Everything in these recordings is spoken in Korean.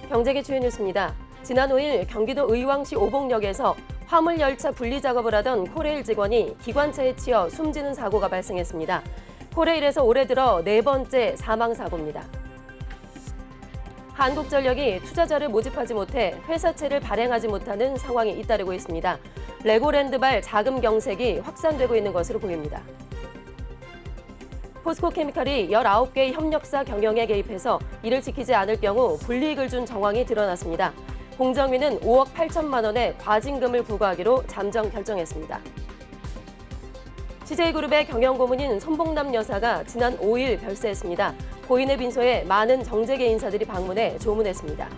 경제계 주요 뉴스입니다. 지난 5일 경기도 의왕시 오봉역에서 화물열차 분리 작업을 하던 코레일 직원이 기관차에 치여 숨지는 사고가 발생했습니다. 코레일에서 올해 들어 네 번째 사망 사고입니다. 한국전력이 투자자를 모집하지 못해 회사채를 발행하지 못하는 상황이 잇따르고 있습니다. 레고랜드발 자금 경색이 확산되고 있는 것으로 보입니다. 포스코케미칼이 19개의 협력사 경영에 개입해서 이를 지키지 않을 경우 불이익을 준 정황이 드러났습니다. 공정위는 5억 8천만 원의 과징금을 부과하기로 잠정 결정했습니다. CJ그룹의 경영고문인 손봉남 여사가 지난 5일 별세했습니다. 고인의 빈소에 많은 정재계 인사들이 방문해 조문했습니다.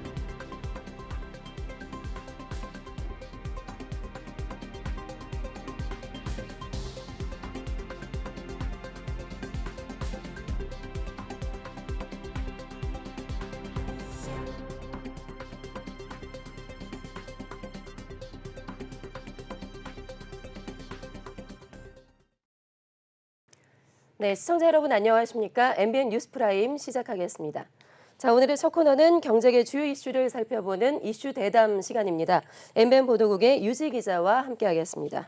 네, 시청자 여러분 안녕하십니까? MBN 뉴스프라임 시작하겠습니다. 자, 오늘의 첫 코너는 경제계 주요 이슈를 살펴보는 이슈 대담 시간입니다. MBN 보도국의 유지 기자와 함께하겠습니다.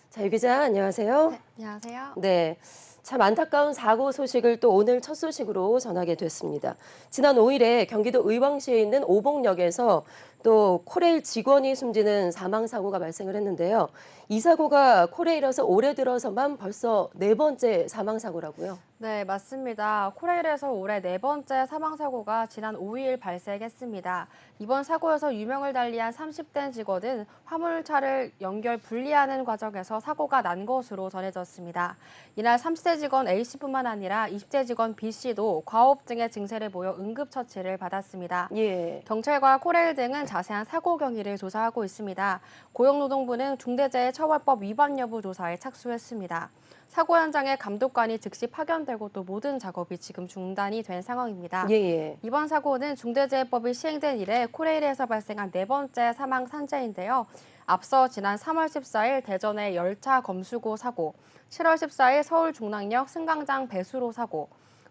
자, 유 기자 안녕하세요. 네, 안녕하세요. 네, 참 안타까운 사고 소식을 또 오늘 첫 소식으로 전하게 됐습니다. 지난 5일에 경기도 의왕시에 있는 오봉역에서 또 코레일 직원이 숨지는 사망 사고가 발생을 했는데요. 이 사고가 코레일에서 올해 들어서만 벌써 네 번째 사망 사고라고요. 네, 맞습니다. 코레일에서 올해 네 번째 사망 사고가 지난 5일 발생했습니다. 이번 사고에서 유명을 달리한 30대 직원은 화물차를 연결 분리하는 과정에서 사고가 난 것으로 전해졌습니다. 이날 30대 직원 A씨뿐만 아니라 20대 직원 B씨도 과호흡증의 증세를 보여 응급처치를 받았습니다. 예. 경찰과 코레일 등은 자세한 사고 경위를 조사하고 있습니다. 고용노동부는 중대재해처벌법 위반 여부 조사에 착수했습니다. 사고 현장에 감독관이 즉시 파견되고 또 모든 작업이 지금 중단이 된 상황입니다. 예. 이번 사고는 중대재해법이 시행된 이래 코레일에서 발생한 네 번째 사망 산재인데요. 앞서 지난 3월 14일 대전의 열차 검수고 사고, 7월 14일 서울 중랑역 승강장 배수로 사고,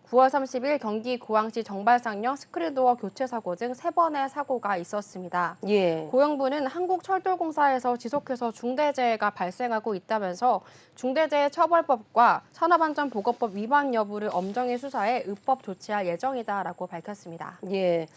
9월 30일 경기 고양시 정발상역 스크린도어 교체 사고 등 세 번의 사고가 있었습니다. 예. 고용부는 한국철도공사에서 지속해서 중대재해가 발생하고 있다면서 중대재해처벌법과 산업안전보건법 위반 여부를 엄정히 수사해 입법 조치할 예정이다라고 밝혔습니다. 예.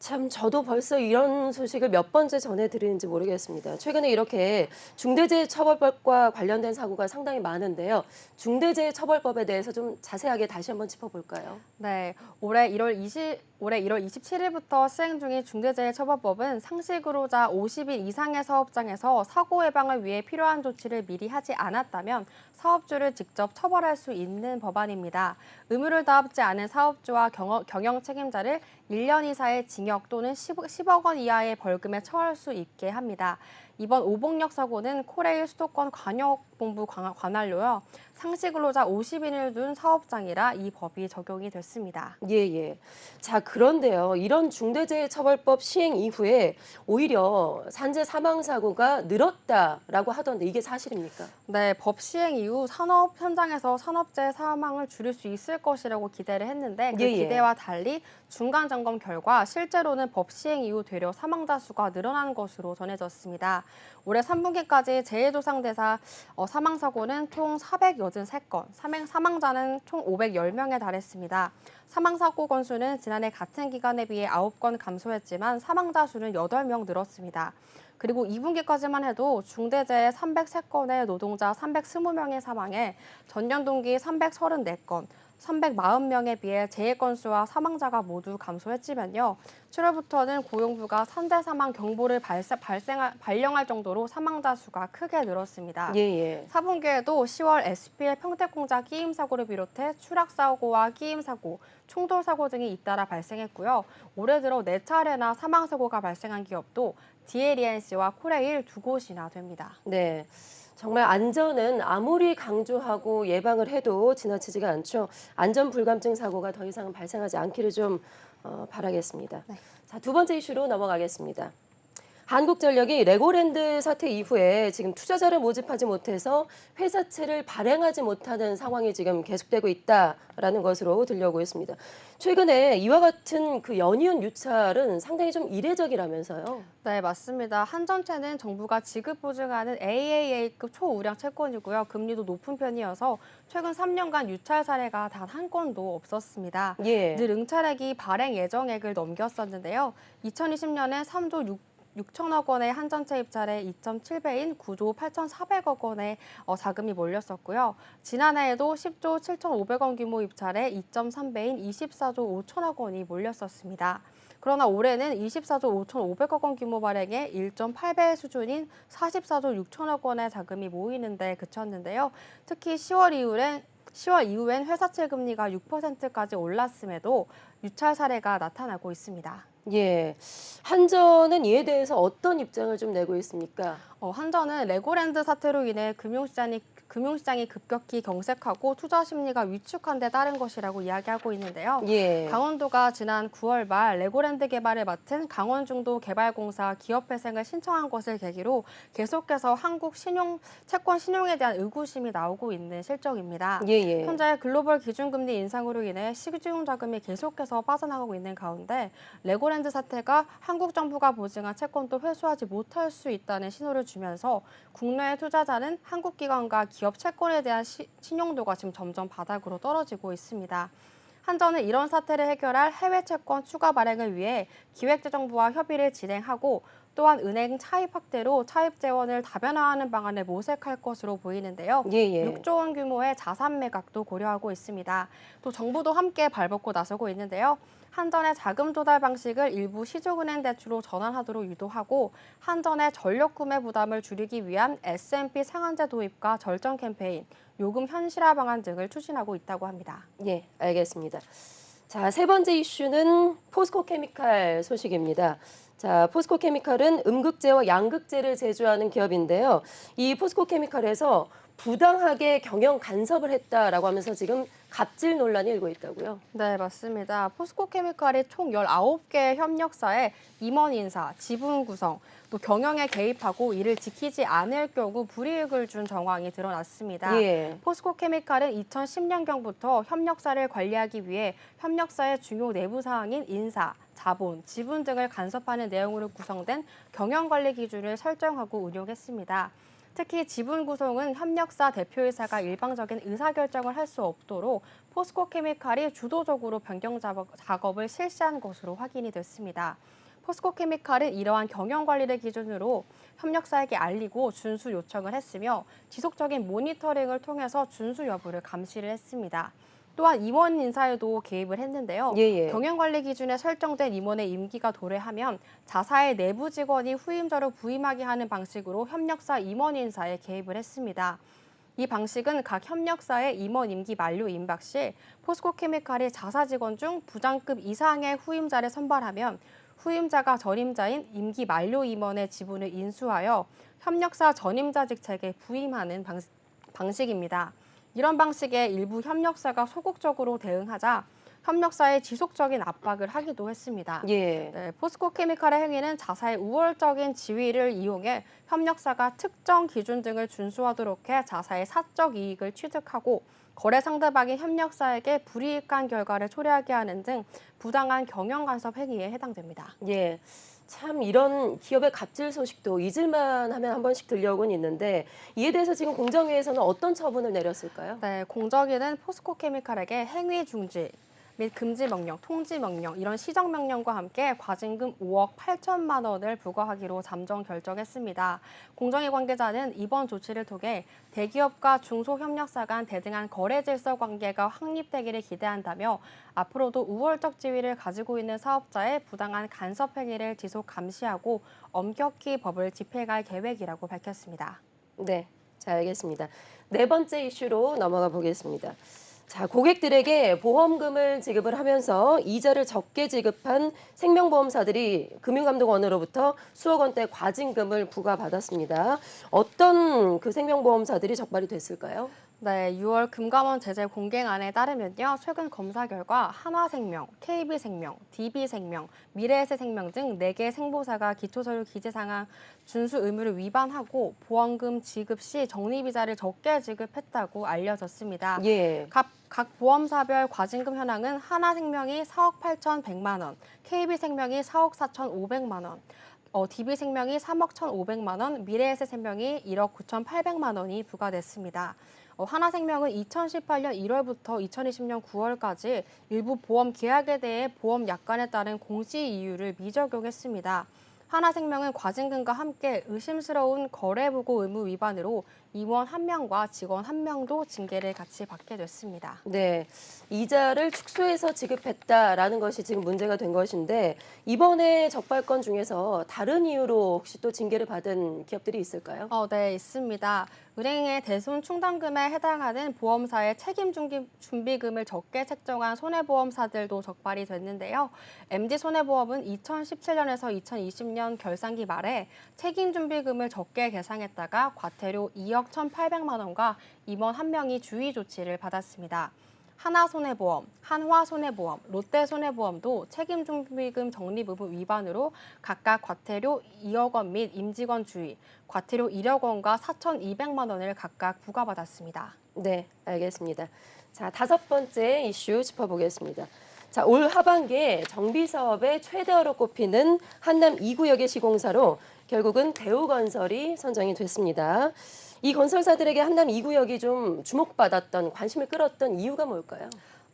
참 저도 벌써 이런 소식을 몇 번째 전해드리는지 모르겠습니다. 최근에 이렇게 중대재해처벌법과 관련된 사고가 상당히 많은데요. 중대재해처벌법에 대해서 좀 자세하게 다시 한번 짚어볼까요? 네, 올해 1월 27일부터 시행 중인 중대재해처벌법은 상시근로자 50인 이상의 사업장에서 사고 예방을 위해 필요한 조치를 미리 하지 않았다면 사업주를 직접 처벌할 수 있는 법안입니다. 의무를 다하지 않은 사업주와 경영 책임자를 1년 이사의 징역 또는 10억 원 이하의 벌금에 처할 수 있게 합니다. 이번 오봉역 사고는 코레일 수도권 관역본부 관할로요. 상시근로자 50인을 둔 사업장이라 이 법이 적용이 됐습니다. 예. 자, 그런데요. 이런 중대재해처벌법 시행 이후에 오히려 산재 사망 사고가 늘었다라고 하던데 이게 사실입니까? 네, 법 시행 이후 산업 현장에서 산업재해 사망을 줄일 수 있을 것이라고 기대를 했는데 그 기대와 달리 중간 점검 결과 실제로는 법 시행 이후 되려 사망자 수가 늘어난 것으로 전해졌습니다. 올해 3분기까지 재해조상대사 사망사고는 총 483건, 사망자는 총 510명에 달했습니다. 사망사고 건수는 지난해 같은 기간에 비해 9건 감소했지만 사망자 수는 8명 늘었습니다. 그리고 2분기까지만 해도 중대재해 303건의 노동자 320명의 사망에 전년 동기 334건, 340명에 비해 재해 건수와 사망자가 모두 감소했지만요. 7월부터는 고용부가 산재 사망 경보를 발령할 정도로 사망자 수가 크게 늘었습니다. 예. 4분기에도 10월 SPL 평택공자 끼임 사고를 비롯해 추락 사고와 끼임 사고, 충돌 사고 등이 잇따라 발생했고요. 올해 들어 4차례나 사망 사고가 발생한 기업도 DLENC와 코레일 두 곳이나 됩니다. 네. 정말 안전은 아무리 강조하고 예방을 해도 지나치지가 않죠. 안전 불감증 사고가 더 이상 발생하지 않기를 좀 바라겠습니다. 네. 자, 두 번째 이슈로 넘어가겠습니다. 한국전력이 레고랜드 사태 이후에 지금 투자자를 모집하지 못해서 회사채를 발행하지 못하는 상황이 지금 계속되고 있다라는 것으로 들려오고 있습니다. 최근에 이와 같은 그 연이은 유찰은 상당히 좀 이례적이라면서요. 네, 맞습니다. 한전채는 정부가 지급 보증하는 AAA급 초우량 채권이고요. 금리도 높은 편이어서 최근 3년간 유찰 사례가 단 한 건도 없었습니다. 예. 늘 응찰액이 발행 예정액을 넘겼었는데요. 2020년에 3조 6천억 원의 한전채 입찰에 2.7배인 9조 8,400억 원의 자금이 몰렸었고요. 지난해에도 10조 7,500원 규모 입찰에 2.3배인 24조 5천억 원이 몰렸었습니다. 그러나 올해는 24조 5,500억 원 규모 발행에 1.8배 수준인 44조 6천억 원의 자금이 모이는 데 그쳤는데요. 특히 10월 이후엔 회사채 금리가 6%까지 올랐음에도 유찰 사례가 나타나고 있습니다. 예. 한전은 이에 대해서 어떤 입장을 좀 내고 있습니까? 한전은 레고랜드 사태로 인해 금융시장이 급격히 경색하고 투자 심리가 위축한 데 따른 것이라고 이야기하고 있는데요. 예. 강원도가 지난 9월 말 레고랜드 개발을 맡은 강원중도개발공사 기업회생을 신청한 것을 계기로 계속해서 한국 채권 신용에 대한 의구심이 나오고 있는 실정입니다. 예예. 현재 글로벌 기준금리 인상으로 인해 시중 자금이 계속해서 빠져나가고 있는 가운데 레고랜드 사태가 한국 정부가 보증한 채권도 회수하지 못할 수 있다는 신호를 주면서 국내 투자자는 한국 기관과 기업 채권에 대한 신용도가 지금 점점 바닥으로 떨어지고 있습니다. 한전은 이런 사태를 해결할 해외 채권 추가 발행을 위해 기획재정부와 협의를 진행하고 또한 은행 차입 확대로 차입 재원을 다변화하는 방안을 모색할 것으로 보이는데요. 예예. 6조 원 규모의 자산 매각도 고려하고 있습니다. 또 정부도 함께 발벗고 나서고 있는데요. 한전의 자금 조달 방식을 일부 시중은행 대출로 전환하도록 유도하고 한전의 전력 구매 부담을 줄이기 위한 S&P 상한제 도입과 절전 캠페인, 요금 현실화 방안 등을 추진하고 있다고 합니다. 예, 알겠습니다. 자, 세 번째 이슈는 포스코케미칼 소식입니다. 자, 포스코케미칼은 음극재와 양극재를 제조하는 기업인데요. 이 포스코케미칼에서 부당하게 경영 간섭을 했다라고 하면서 지금 갑질 논란이 일고 있다고요. 네, 맞습니다. 포스코케미칼이 총 19개의 협력사에 임원 인사, 지분 구성, 또 경영에 개입하고 이를 지키지 않을 경우 불이익을 준 정황이 드러났습니다. 예. 포스코케미칼은 2010년경부터 협력사를 관리하기 위해 협력사의 중요 내부 사항인 인사, 자본, 지분 등을 간섭하는 내용으로 구성된 경영관리 기준을 설정하고 운용했습니다. 특히 지분 구성은 협력사 대표이사가 일방적인 의사결정을 할 수 없도록 포스코케미칼이 주도적으로 변경 작업을 실시한 것으로 확인이 됐습니다. 포스코케미칼은 이러한 경영관리를 기준으로 협력사에게 알리고 준수 요청을 했으며 지속적인 모니터링을 통해서 준수 여부를 감시를 했습니다. 또한 임원 인사에도 개입을 했는데요. 예예. 경영관리 기준에 설정된 임원의 임기가 도래하면 자사의 내부 직원이 후임자로 부임하게 하는 방식으로 협력사 임원 인사에 개입을 했습니다. 이 방식은 각 협력사의 임원 임기 만료 임박 시 포스코케미칼이 자사 직원 중 부장급 이상의 후임자를 선발하면 후임자가 전임자인 임기 만료 임원의 지분을 인수하여 협력사 전임자 직책에 부임하는 방식입니다. 이런 방식에 일부 협력사가 소극적으로 대응하자 협력사에 지속적인 압박을 하기도 했습니다. 예. 네, 포스코케미칼의 행위는 자사의 우월적인 지위를 이용해 협력사가 특정 기준 등을 준수하도록 해 자사의 사적 이익을 취득하고 거래 상대방인 협력사에게 불이익한 결과를 초래하게 하는 등 부당한 경영 간섭 행위에 해당됩니다. 예. 참 이런 기업의 갑질 소식도 잊을만 하면 한 번씩 들려오곤 있는데 이에 대해서 지금 공정위에서는 어떤 처분을 내렸을까요? 네, 공정위는 포스코케미칼에게 행위 중지 및 금지 명령, 통지 명령 이런 시정 명령과 함께 과징금 5억 8천만 원을 부과하기로 잠정 결정했습니다. 공정위 관계자는 이번 조치를 통해 대기업과 중소협력사 간 대등한 거래 질서 관계가 확립되기를 기대한다며 앞으로도 우월적 지위를 가지고 있는 사업자의 부당한 간섭 행위를 지속 감시하고 엄격히 법을 집행할 계획이라고 밝혔습니다. 네, 잘 알겠습니다. 네 번째 이슈로 넘어가 보겠습니다. 자, 고객들에게 보험금을 지급을 하면서 이자를 적게 지급한 생명보험사들이 금융감독원으로부터 수억 원대 과징금을 부과받았습니다. 어떤 그 생명보험사들이 적발이 됐을까요? 네, 6월 금감원 제재 공개안에 따르면요. 최근 검사 결과 한화생명, KB생명, DB생명, 미래에셋생명 등 4개 생보사가 기초서류 기재사항 준수 의무를 위반하고 보험금 지급 시 적립이자를 적게 지급했다고 알려졌습니다. 예. 각 보험사별 과징금 현황은 한화생명이 4억 8,100만 원, KB생명이 4억 4,500만 원, DB생명이 3억 1,500만 원, 미래에셋생명이 1억 9,800만 원이 부과됐습니다. 하나생명은 2018년 1월부터 2020년 9월까지 일부 보험 계약에 대해 보험 약관에 따른 공시 이유를 미적용했습니다. 하나생명은 과징금과 함께 의심스러운 거래보고 의무 위반으로 임원 1명과 직원 1명도 징계를 같이 받게 됐습니다. 네, 이자를 축소해서 지급했다라는 것이 지금 문제가 된 것인데 이번에 적발건 중에서 다른 이유로 혹시 또 징계를 받은 기업들이 있을까요? 네, 있습니다. 은행의 대손 충당금에 해당하는 보험사의 책임 준비금을 적게 책정한 손해보험사들도 적발이 됐는데요. MD손해보험은 2017년에서 2020년 결산기 말에 책임 준비금을 적게 계상했다가 과태료 2억 1,800만 원과 임원 1명이 주의 조치를 받았습니다. 하나손해보험, 한화손해보험, 롯데손해보험도 책임준비금 적립 의무 위반으로 각각 과태료 2억 원 및 임직원 주의, 과태료 1억 원과 4,200만 원을 각각 부과받았습니다. 네, 알겠습니다. 자, 5번째 이슈 짚어보겠습니다. 자, 올 하반기에 정비사업의 최대어로 꼽히는 한남 2구역의 시공사로 결국은 대우건설이 선정이 됐습니다. 이 건설사들에게 한남 2구역이 좀 주목받았던, 관심을 끌었던 이유가 뭘까요?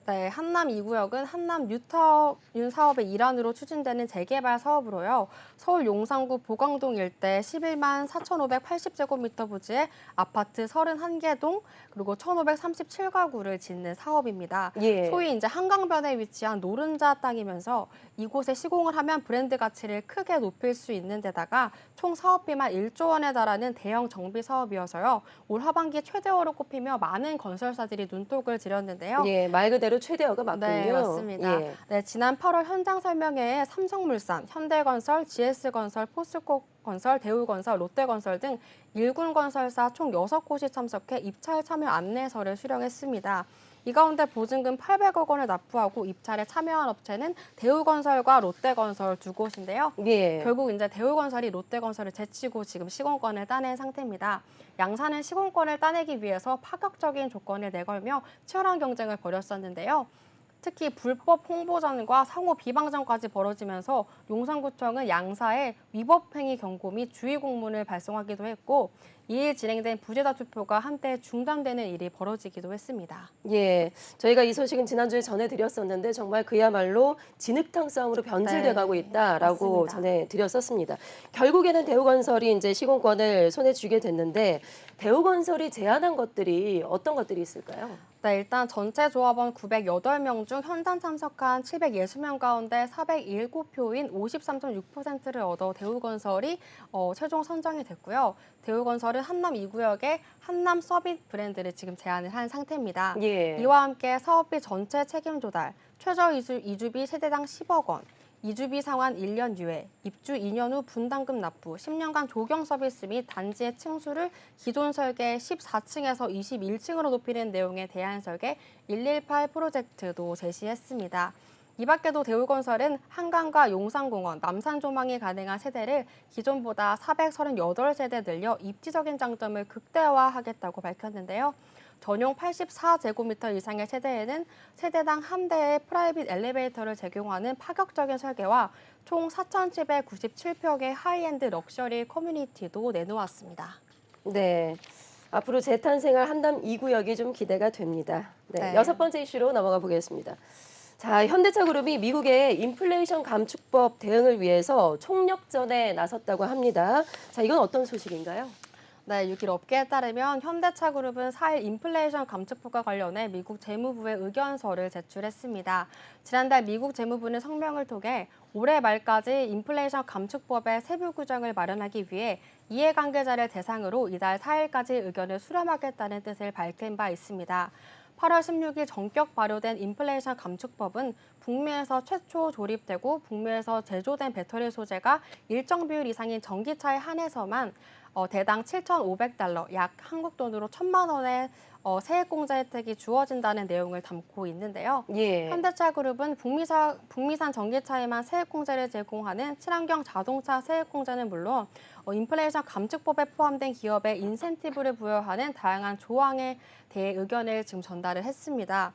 네, 한남 2구역은 한남 뉴타운 사업의 일환으로 추진되는 재개발 사업으로요. 서울 용산구 보광동 일대 11만 4,580제곱미터 부지에 아파트 31개 동 그리고 1,537가구를 짓는 사업입니다. 예. 소위 이제 한강변에 위치한 노른자 땅이면서 이곳에 시공을 하면 브랜드 가치를 크게 높일 수 있는 데다가 총 사업비만 1조 원에 달하는 대형 정비 사업이어서요. 올 하반기 최대어로 꼽히며 많은 건설사들이 눈독을 들였는데요. 예, 말 그대로 최대어가 맞군요. 네, 맞습니다. 예. 네, 지난 8월 현장 설명회에 삼성물산, 현대건설, GS건설, 포스코건설, 대우건설, 롯데건설 등 일군 건설사 총 6곳이 참석해 입찰 참여 안내서를 수령했습니다. 이 가운데 보증금 800억 원을 납부하고 입찰에 참여한 업체는 대우건설과 롯데건설 2곳인데요. 예. 결국 이제 대우건설이 롯데건설을 제치고 지금 시공권을 따낸 상태입니다. 양사는 시공권을 따내기 위해서 파격적인 조건을 내걸며 치열한 경쟁을 벌였었는데요. 특히 불법 홍보전과 상호 비방전까지 벌어지면서 용산구청은 양사에 위법행위 경고 및 주의 공문을 발송하기도 했고 이일 진행된 부재자 투표가 한때 중단되는 일이 벌어지기도 했습니다. 예, 저희가 이 소식은 지난주에 전해드렸었는데 정말 그야말로 진흙탕 싸움으로 변질돼 가고 있다라고 맞습니다. 전해드렸었습니다. 결국에는 대우건설이 이제 시공권을 손에 쥐게 됐는데 대우건설이 제안한 것들이 어떤 것들이 있을까요? 네, 일단 전체 조합원 908명 중 현장 참석한 760명 가운데 407표인 53.6%를 얻어 대우건설이 최종 선정이 됐고요. 대우건설은 한남 2구역에 한남 서밋 브랜드를 지금 제안을 한 상태입니다. 예. 이와 함께 사업비 전체 책임 조달, 최저 이주비 세대당 10억 원, 이주비 상환 1년 유예, 입주 2년 후 분담금 납부, 10년간 조경 서비스 및 단지의 층수를 기존 설계 14층에서 21층으로 높이는 내용의 대안 설계 118 프로젝트도 제시했습니다. 이 밖에도 대우건설은 한강과 용산공원, 남산조망이 가능한 세대를 기존보다 438세대 늘려 입지적인 장점을 극대화하겠다고 밝혔는데요. 전용 84제곱미터 이상의 세대에는 세대당 한 대의 프라이빗 엘리베이터를 제공하는 파격적인 설계와 총 4,797평의 하이엔드 럭셔리 커뮤니티도 내놓았습니다. 네. 앞으로 재탄생할 한남 2구역이 좀 기대가 됩니다. 네. 네. 6번째 이슈로 넘어가 보겠습니다. 자, 현대차그룹이 미국의 인플레이션 감축법 대응을 위해서 총력전에 나섰다고 합니다. 자, 이건 어떤 소식인가요? 네, 6일 업계에 따르면 현대차그룹은 4일 인플레이션 감축법과 관련해 미국 재무부에 의견서를 제출했습니다. 지난달 미국 재무부는 성명을 통해 올해 말까지 인플레이션 감축법의 세부 규정을 마련하기 위해 이해관계자를 대상으로 이달 4일까지 의견을 수렴하겠다는 뜻을 밝힌 바 있습니다. 8월 16일 전격 발효된 인플레이션 감축법은 북미에서 최초 조립되고 북미에서 제조된 배터리 소재가 일정 비율 이상인 전기차에 한해서만 대당 $7,500, 약 한국 돈으로 1,000만 원의 세액공제 혜택이 주어진다는 내용을 담고 있는데요. 예. 현대차그룹은 북미산 전기차에만 세액공제를 제공하는 친환경 자동차 세액공제는 물론 인플레이션 감축법에 포함된 기업에 인센티브를 부여하는 다양한 조항에 대해 의견을 지금 전달을 했습니다.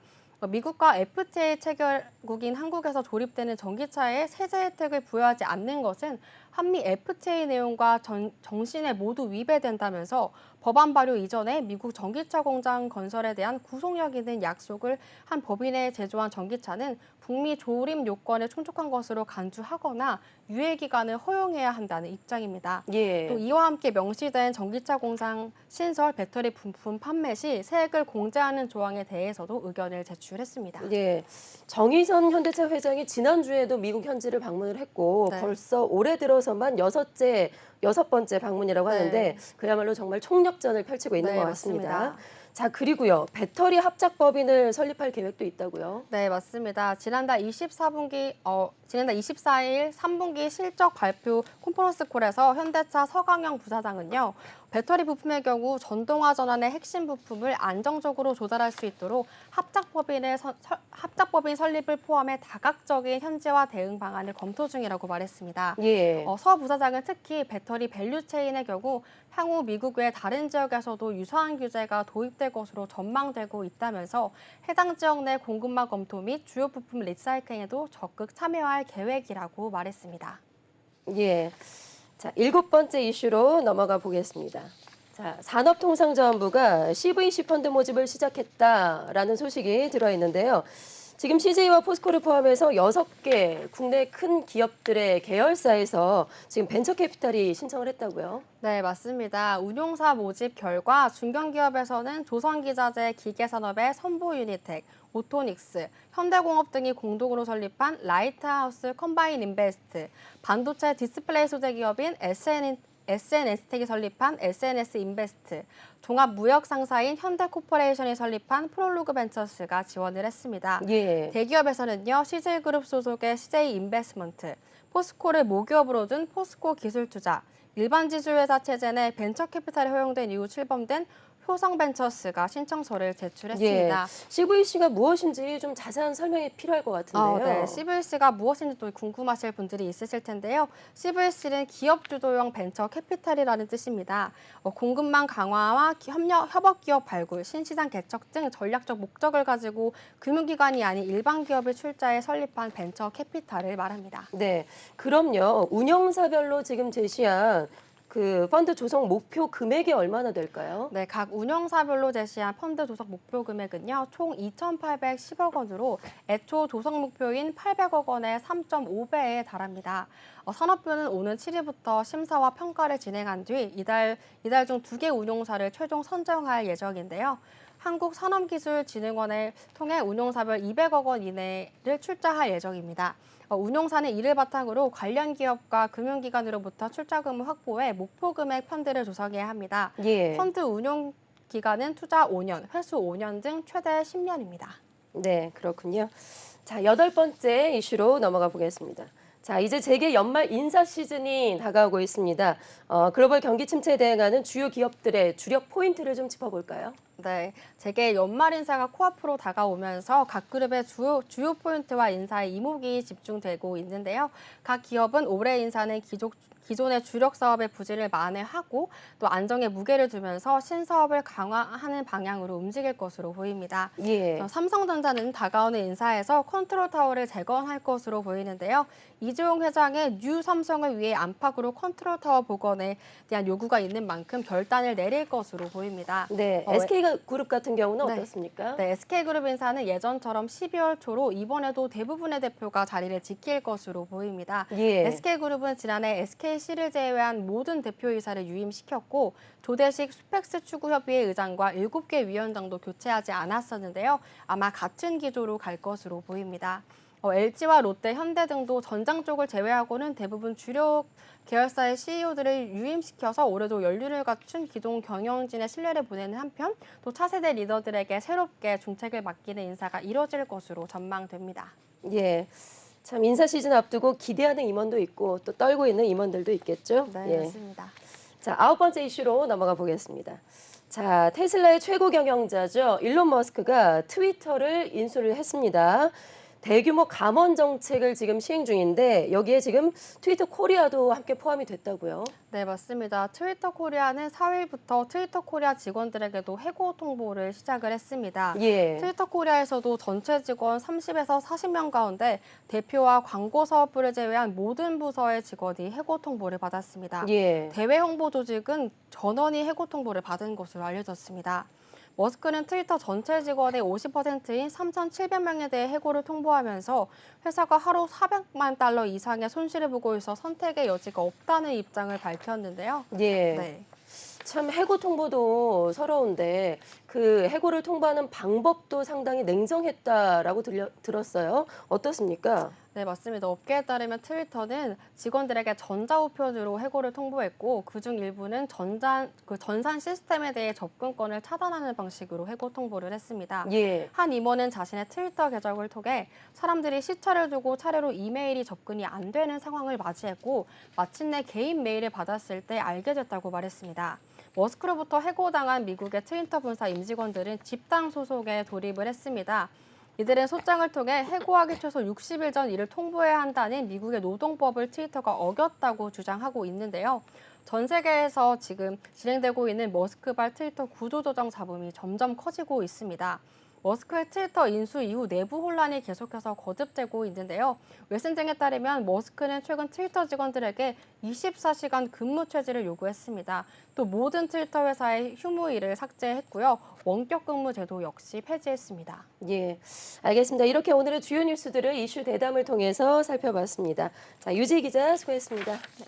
미국과 FTA 체결국인 한국에서 조립되는 전기차에 세제 혜택을 부여하지 않는 것은 한미 FTA 내용과 정신에 모두 위배된다면서 법안 발효 이전에 미국 전기차 공장 건설에 대한 구속력 있는 약속을 한 법인에 제조한 전기차는 북미 조립 요건에 충족한 것으로 간주하거나 유예 기간을 허용해야 한다는 입장입니다. 예. 또 이와 함께 명시된 전기차 공장 신설 배터리 부품 판매 시 세액을 공제하는 조항에 대해서도 의견을 제출했습니다. 예. 정의선 현대차 회장이 지난주에도 미국 현지를 방문을 했고 네. 벌써 올해 들어서만 여섯 번째 방문이라고 네. 하는데 그야말로 정말 총력전을 펼치고 있는 네, 것 같습니다. 맞습니다. 자, 그리고요. 배터리 합작법인을 설립할 계획도 있다고요? 네, 맞습니다. 지난달 24일 3분기 실적 발표 컨퍼런스 콜에서 현대차 서강영 부사장은요. 배터리 부품의 경우 전동화 전환의 핵심 부품을 안정적으로 조달할 수 있도록 합작법인 설립을 포함해 다각적인 현지화 대응 방안을 검토 중이라고 말했습니다. 예. 서 부사장은 특히 배터리 밸류체인의 경우 향후 미국 외 다른 지역에서도 유사한 규제가 도입될 것으로 전망되고 있다면서 해당 지역 내 공급망 검토 및 주요 부품 리사이클링에도 적극 참여할 계획이라고 말했습니다. 예. 자, 7번째 이슈로 넘어가 보겠습니다. 자, 산업통상자원부가 CVC 펀드 모집을 시작했다라는 소식이 들어있는데요. 지금 CJ와 포스코를 포함해서 6개 국내 큰 기업들의 계열사에서 지금 벤처캐피탈이 신청을 했다고요? 네, 맞습니다. 운용사 모집 결과 중견기업에서는 조선기자재 기계산업의 선보유니텍, 오토닉스, 현대공업 등이 공동으로 설립한 라이트하우스 컴바인 인베스트, 반도체 디스플레이 소재 기업인 SNS텍이 설립한 SNS 인베스트, 종합무역 상사인 현대코퍼레이션이 설립한 프롤로그 벤처스가 지원을 했습니다. 예. 대기업에서는요, CJ그룹 소속의 CJ인베스먼트, 포스코를 모기업으로 둔 포스코 기술투자, 일반 지주회사 체제 내 벤처캐피탈이 허용된 이후 출범된 효성벤처스가 신청서를 제출했습니다. 예. CVC가 무엇인지 좀 자세한 설명이 필요할 것 같은데요. 네, CVC가 무엇인지 또 궁금하실 분들이 있으실 텐데요. CVC는 기업 주도형 벤처 캐피탈이라는 뜻입니다. 공급망 강화와 협업 기업 발굴, 신시장 개척 등 전략적 목적을 가지고 금융기관이 아닌 일반 기업을 출자해 설립한 벤처 캐피탈을 말합니다. 네. 그럼요. 운영사별로 지금 제시한 그 펀드 조성 목표 금액이 얼마나 될까요? 네, 각 운영사별로 제시한 펀드 조성 목표 금액은요, 총 2,810억 원으로 애초 조성 목표인 800억 원의 3.5배에 달합니다. 산업부는 오는 7일부터 심사와 평가를 진행한 뒤 이달 중 2개 운용사를 최종 선정할 예정인데요. 한국산업기술진흥원을 통해 운용사별 200억 원 이내를 출자할 예정입니다. 운용사는 이를 바탕으로 관련 기업과 금융기관으로부터 출자금을 확보해 목표 금액 펀드를 조성해야 합니다. 예. 펀드 운용 기간은 투자 5년, 회수 5년 등 최대 10년입니다. 네, 그렇군요. 자, 8번째 이슈로 넘어가 보겠습니다. 자, 이제 재계 연말 인사 시즌이 다가오고 있습니다. 글로벌 경기 침체에 대응하는 주요 기업들의 주력 포인트를 좀 짚어볼까요? 네, 재계 연말 인사가 코앞으로 다가오면서 각 그룹의 주요 포인트와 인사의 이목이 집중되고 있는데요. 각 기업은 올해 인사는 기존의 주력 사업의 부진을 만회하고 또 안정에 무게를 두면서 신사업을 강화하는 방향으로 움직일 것으로 보입니다. 예. 삼성전자는 다가오는 인사에서 컨트롤 타워를 재건할 것으로 보이는데요. 이재용 회장의 뉴 삼성을 위해 안팎으로 컨트롤 타워 복원에 대한 요구가 있는 만큼 결단을 내릴 것으로 보입니다. 네, SK그룹 같은 경우는 네. 어떻습니까? 네, SK그룹 인사는 예전처럼 12월 초로 이번에도 대부분의 대표가 자리를 지킬 것으로 보입니다. 예. SK그룹은 지난해 SKC를 제외한 모든 대표이사를 유임시켰고 조대식 스펙스 추구협의회 의장과 7개 위원장도 교체하지 않았었는데요. 아마 같은 기조로 갈 것으로 보입니다. LG와 롯데, 현대 등도 전장 쪽을 제외하고는 대부분 주력 계열사의 CEO들을 유임시켜서 올해도 연륜을 갖춘 기존 경영진의 신뢰를 보내는 한편 또 차세대 리더들에게 새롭게 중책을 맡기는 인사가 이뤄질 것으로 전망됩니다. 예. 참 인사 시즌 앞두고 기대하는 임원도 있고 또 떨고 있는 임원들도 있겠죠? 네, 예. 맞습니다. 자, 9번째 이슈로 넘어가 보겠습니다. 자, 테슬라의 최고 경영자죠. 일론 머스크가 트위터를 인수를 했습니다. 대규모 감원 정책을 지금 시행 중인데 여기에 지금 트위터 코리아도 함께 포함이 됐다고요. 네, 맞습니다. 트위터 코리아는 4일부터 트위터 코리아 직원들에게도 해고 통보를 시작을 했습니다. 예. 트위터 코리아에서도 전체 직원 30에서 40명 가운데 대표와 광고 사업부를 제외한 모든 부서의 직원이 해고 통보를 받았습니다. 예. 대외 홍보 조직은 전원이 해고 통보를 받은 것으로 알려졌습니다. 머스크는 트위터 전체 직원의 50%인 3,700명에 대해 해고를 통보하면서 회사가 하루 400만 달러 이상의 손실을 보고 있어 선택의 여지가 없다는 입장을 밝혔는데요. 예. 네. 참 해고 통보도 서러운데 그 해고를 통보하는 방법도 상당히 냉정했다라고 들었어요. 어떻습니까? 네, 맞습니다. 업계에 따르면 트위터는 직원들에게 전자우편으로 해고를 통보했고 그중 일부는 전산 시스템에 대해 접근권을 차단하는 방식으로 해고 통보를 했습니다. 예. 한 임원은 자신의 트위터 계정을 통해 사람들이 시차를 두고 차례로 이메일이 접근이 안 되는 상황을 맞이했고 마침내 개인 메일을 받았을 때 알게 됐다고 말했습니다. 머스크로부터 해고당한 미국의 트위터 본사 임직원들은 집단 소속에 돌입을 했습니다. 이들은 소장을 통해 해고하기 최소 60일 전 이를 통보해야 한다는 미국의 노동법을 트위터가 어겼다고 주장하고 있는데요. 전 세계에서 지금 진행되고 있는 머스크발 트위터 구조조정 잡음이 점점 커지고 있습니다. 머스크의 트위터 인수 이후 내부 혼란이 계속해서 거듭되고 있는데요. 웨슨 등에 따르면 머스크는 최근 트위터 직원들에게 24시간 근무 체제를 요구했습니다. 또 모든 트위터 회사의 휴무일을 삭제했고요. 원격 근무 제도 역시 폐지했습니다. 예, 알겠습니다. 이렇게 오늘의 주요 뉴스들을 이슈 대담을 통해서 살펴봤습니다. 자, 유지 기자 수고했습니다. 네.